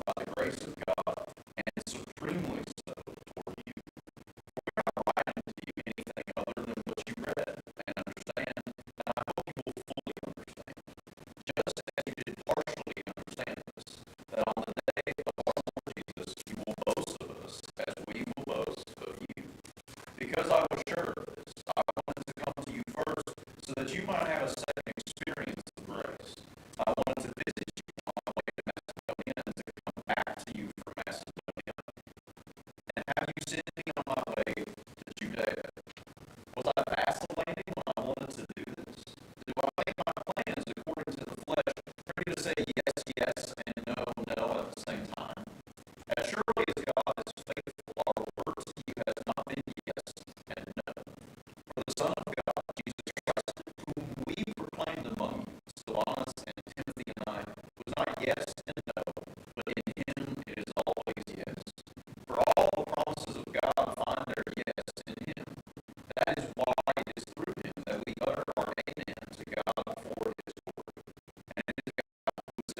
by the grace of God, and supremely so for you. We're not writing to you anything other than what you read and understand, and I hope you will fully understand, just as you did partially understand this, that on the day of our Lord Jesus you will boast of us as we will boast of you. Because I was sure of this, I wanted to come to you first so that you might have a second experience of grace. I wanted to visit you on my way to Macedonia and to come back to you from Macedonia and have you send me on my way to Judea. Was I vacillating when I wanted to do this? Do I make my plans according to the flesh, ready to say yes, yes, and no, no at the same time? As surely as God is faithful, our words to you has not been yes and no. For the Son of God, Jesus Christ, whom we proclaimed among you, Silvanus and Timothy and I, was not yes and no, but in him it is always yes. For all the promises of God find their yes in him. That is why it is through him that we utter our amen to God for his glory. And it is God who is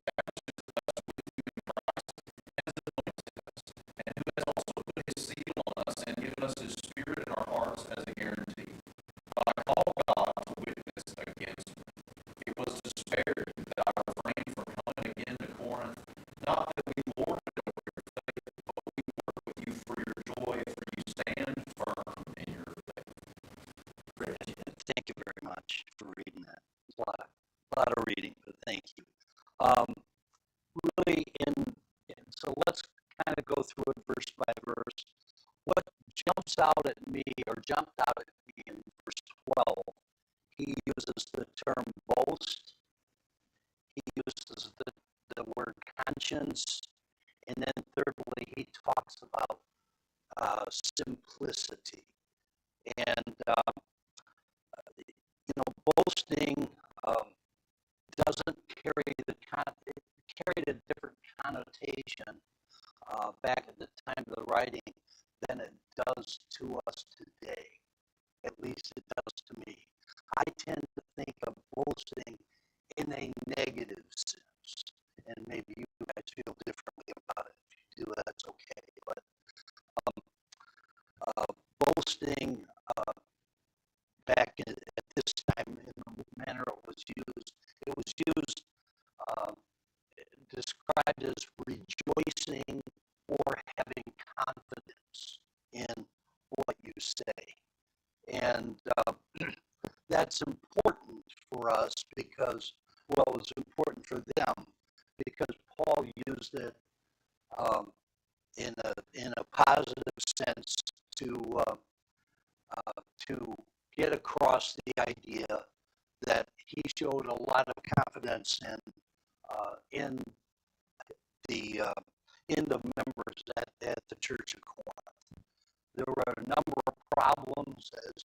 or jumped out at me in verse 12. He uses the term boast. He uses the word conscience. And then thirdly, he talks about simplicity. And, boasting doesn't carry it carried a different connotation back at the time of the writing than it does to us today. At least it does to me. I tend to think of boasting in a negative sense, and maybe you guys feel differently about it. If you do, that's okay. But boasting back at this time, in the manner it was used uh, described as rejoicing or having confidence in what you say. And that's important for us because, well, it was important for them because Paul used it in a positive sense to get across the idea that he showed a lot of confidence in the members at the Church of Corinth. There were a number of problems, as